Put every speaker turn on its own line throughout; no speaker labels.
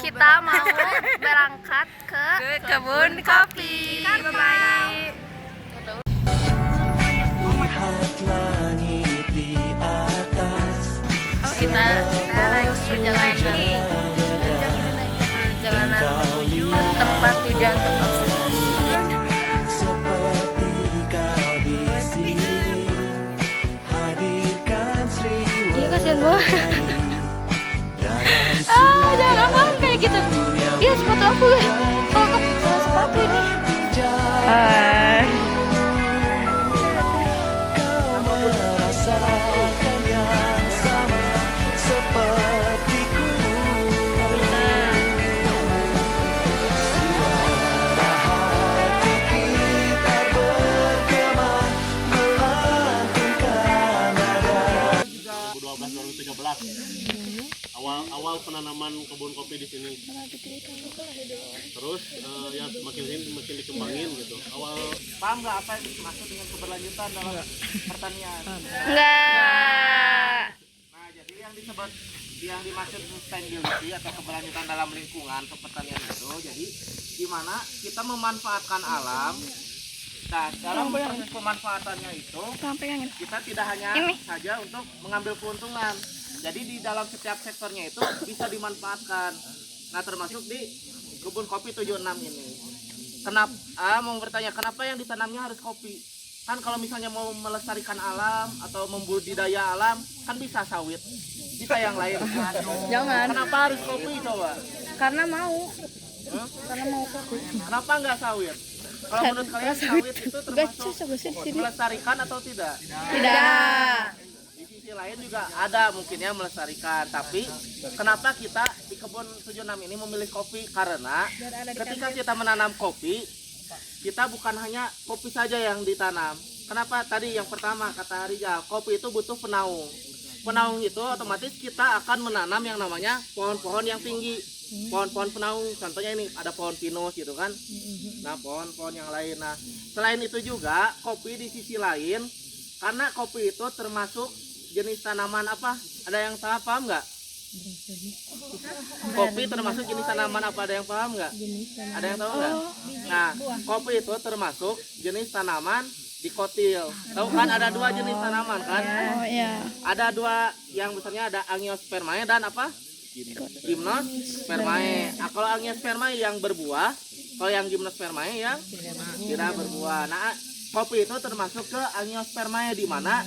kita mau berangkat ke
kebun kopi.
Bye-bye. Kita lagi perjalanan menuju tempat tujuan tempat. Iya kasihan banget. Jangan ngomong kayak gitu. Iya sepatu aku ya. Kalau kamu salah sepatu ini.
Awal penanaman kebun kopi di sini. Terus ya semakin sini semakin dikembangin gitu. Awal
Paham nggak apa yang dimaksud dengan keberlanjutan dalam pertanian?
Enggak.
Nah, jadi yang dimaksud sustainability atau keberlanjutan dalam lingkungan pertanian itu, jadi di mana kita memanfaatkan alam. Nah, dalam pemanfaatannya itu kita tidak hanya saja untuk mengambil keuntungan. Jadi di dalam setiap sektornya itu bisa dimanfaatkan. Nah, termasuk di kebun kopi 76 ini. Kenapa mau bertanya kenapa yang ditanamnya harus kopi? Kan kalau misalnya mau melestarikan alam atau membudidaya alam kan bisa sawit, bisa yang lain.
Jangan.
Kenapa harus kopi coba?
Karena mau.
Hah?
Karena mau kopi.
Kenapa nggak sawit? Kalau menurut kalian sawit itu termasuk melestarikan atau tidak?
Tidak.
Di sisi lain juga ada mungkin ya melestarikan, tapi kenapa kita di kebun 76 ini memilih kopi? Karena ketika kita menanam kopi, kita bukan hanya kopi saja yang ditanam. Kenapa? Tadi yang pertama kata Rizal, kopi itu butuh penaung. Penaung itu otomatis kita akan menanam yang namanya pohon-pohon yang tinggi. Pohon-pohon penaung, contohnya ini ada pohon pinus gitu kan. Nah, pohon-pohon yang lain. Nah, selain itu juga kopi di sisi lain, karena kopi itu termasuk jenis tanaman apa? Ada yang paham nggak? Kopi termasuk jenis tanaman apa? Ada yang paham nggak? Ada yang tahu nggak? Nah, kopi itu termasuk jenis tanaman dikotil. Tahu kan ada dua jenis tanaman kan?
Oh iya.
Ada dua yang besarnya, ada Angiospermae dan apa? Gymnospermae. Nah, kalau Angiospermae yang berbuah, kalau yang Gymnospermae yang tidak berbuah. Nah, kopi itu termasuk ke Angiospermae di mana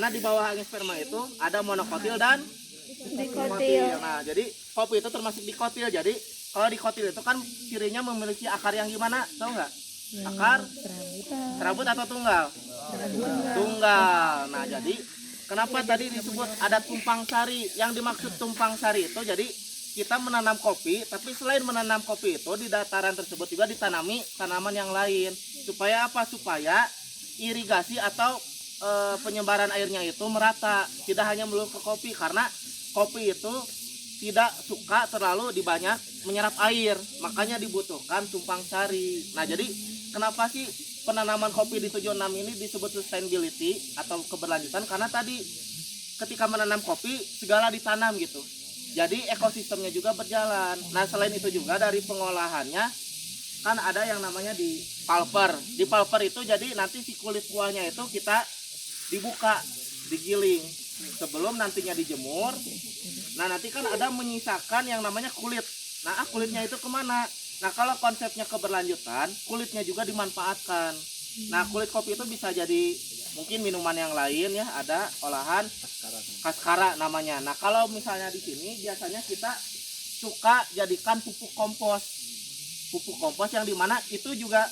di bawah Angiospermae itu ada monokotil dan dikotil. Nah, jadi kopi itu termasuk dikotil. Jadi kalau dikotil itu kan cirinya memiliki akar yang gimana? Tahu nggak? Akar serabut atau tunggal? Tunggal. Nah, jadi kenapa tadi disebut ada tumpang sari? Yang dimaksud tumpang sari itu jadi kita menanam kopi, tapi selain menanam kopi itu di dataran tersebut juga ditanami tanaman yang lain. Supaya apa? Supaya irigasi atau penyebaran airnya itu merata, tidak hanya melulu ke kopi, karena kopi itu tidak suka terlalu banyak menyerap air, makanya dibutuhkan tumpang sari. Nah, jadi kenapa sih penanaman kopi di 76 ini disebut sustainability atau keberlanjutan? Karena tadi ketika menanam kopi segala ditanam gitu, jadi ekosistemnya juga berjalan. Nah, selain itu juga dari pengolahannya kan ada yang namanya di pulper. Di pulper itu jadi nanti si kulit buahnya itu kita dibuka, digiling sebelum nantinya dijemur. Nah, nanti kan ada menyisakan yang namanya kulit. Nah, kulitnya itu kemana? Nah, kalau konsepnya keberlanjutan, kulitnya juga dimanfaatkan. Nah, kulit kopi itu bisa jadi mungkin minuman yang lain ya, ada olahan kaskara namanya. Nah, kalau misalnya di sini biasanya kita suka jadikan pupuk kompos. Pupuk kompos yang dimana itu juga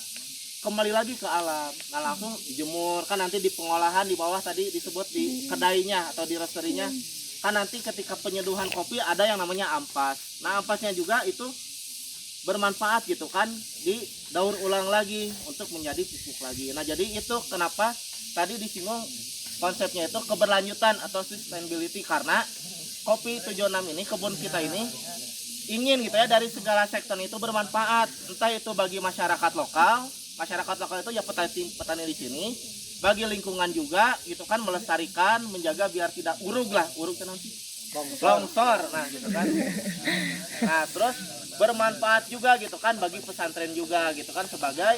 kembali lagi ke alam. Nah, langsung dijemur, kan nanti di pengolahan di bawah tadi disebut di kedainya atau di roasterinya, kan nanti ketika penyeduhan kopi ada yang namanya ampas. Nah, ampasnya juga itu bermanfaat gitu kan, didaur ulang lagi untuk menjadi pupuk lagi. Nah, jadi itu kenapa tadi disinggung konsepnya itu keberlanjutan atau sustainability, karena kopi 76 ini, kebun kita ini ingin gitu ya dari segala sektor itu bermanfaat, entah itu bagi masyarakat lokal itu ya petani di sini, bagi lingkungan juga gitu kan, melestarikan, menjaga biar tidak urug lah, urug nanti longsor, nah gitu kan. Nah terus bermanfaat juga gitu kan bagi pesantren juga gitu kan sebagai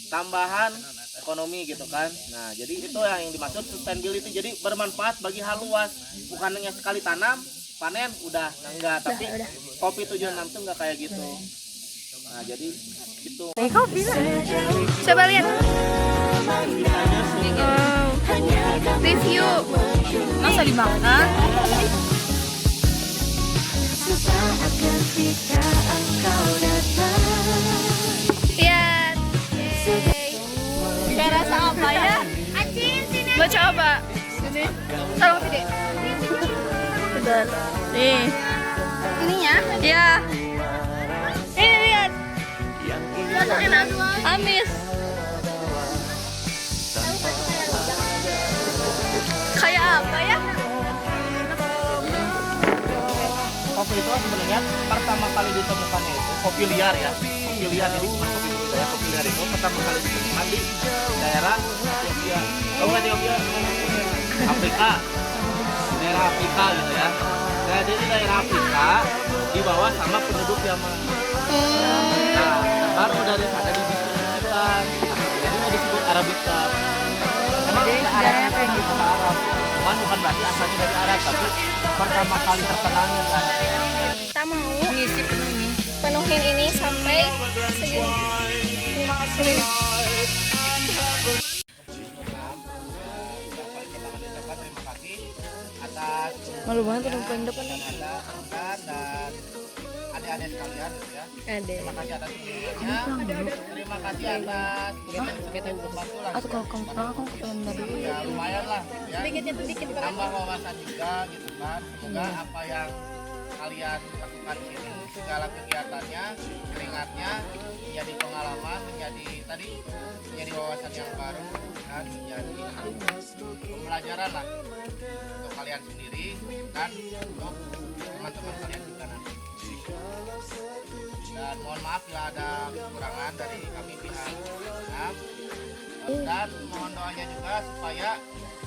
tambahan ekonomi gitu kan. Nah jadi itu yang dimaksud sustainability, jadi bermanfaat bagi hal luas, bukan hanya sekali tanam panen udah, nah, enggak, tapi kopi 76 tuh enggak kayak gitu. Nah jadi itu
Kopi lah. Coba lihat. Review. Masa dimakan? Lihat. Kayak rasa apa ya? Mau coba? Sini. Tolong sini. Nih. Ininya? Ya. Ini lihat. Amis. Kayak apa ya?
kopi itu sebenarnya pertama kali ditemukannya itu kopi liar ya. Kopi liar jadi bukan kopi itu ya. Kopi liar itu pertama kali ditemukan di daerah Ethiopia. Tahu nggak Ethiopia? Afrika. Daerah Afrika gitu ya. Nah, jadi daerah Afrika dibawa sama penduduk Yaman. Nah, baru dari sana didistribusikan. Jadi disebut Arabica. Emang Arabnya kayak gitu Arab. Cuman bukan berarti asalnya dari Arab, tapi pertama kali terkenalnya kan.
Kita mau ngisi penuhin ini sampai segini. Terima kasih.
Terima kasih atas
Malu banget udah paling depan.
dan dan adik-adik sekalian gitu ya.
Ada.
Terima kasih atas dukungannya. Terima kasih atas kita membantu lah.
Atau kalau kamu pulang aku kepengen dulu.
Ya lumayan lah gitu ya.
Dikit.
Tambah wawasan juga gitu kan. Semoga apa yang kalian lakukan di sini segala kegiatannya, keringatnya menjadi pengalaman, menjadi wawasan yang baru dan menjadi pembelajaran lah untuk kalian sendiri dan untuk teman-teman kalian juga nanti. Dan mohon maaf bila ada kekurangan dari kami pihak dan mohon doanya juga supaya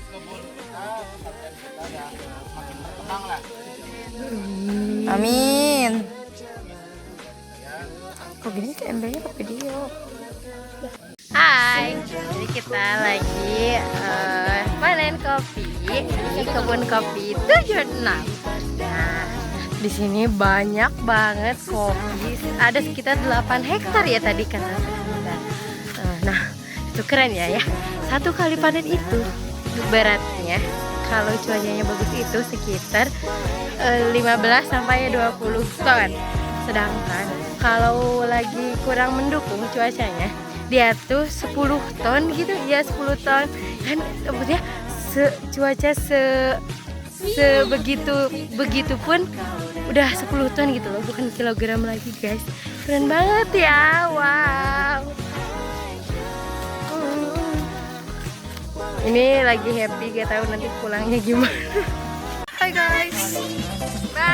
kebun kita, pesantren kita ya makin berkembang lah.
Amin.
Ya,
Kok gini ke MB-nya ke video? Hai, jadi kita lagi panen kopi di kebun kopi 76. Nah, di sini banyak banget kopi. Ada sekitar 8 hektar ya tadi kata kita. Nah, itu keren ya. Satu kali panen itu beratnya kalau cuacanya bagus itu sekitar 15 sampai 20 ton. Sedangkan kalau lagi kurang mendukung cuacanya, dia tuh 10 ton gitu ya, 10 ton kan. Maksudnya cuaca begitu pun udah 10 ton gitu loh, bukan kilogram lagi guys. Keren banget ya, wow. Ini lagi happy, gak tahu nanti pulangnya gimana. Hai guys, bye.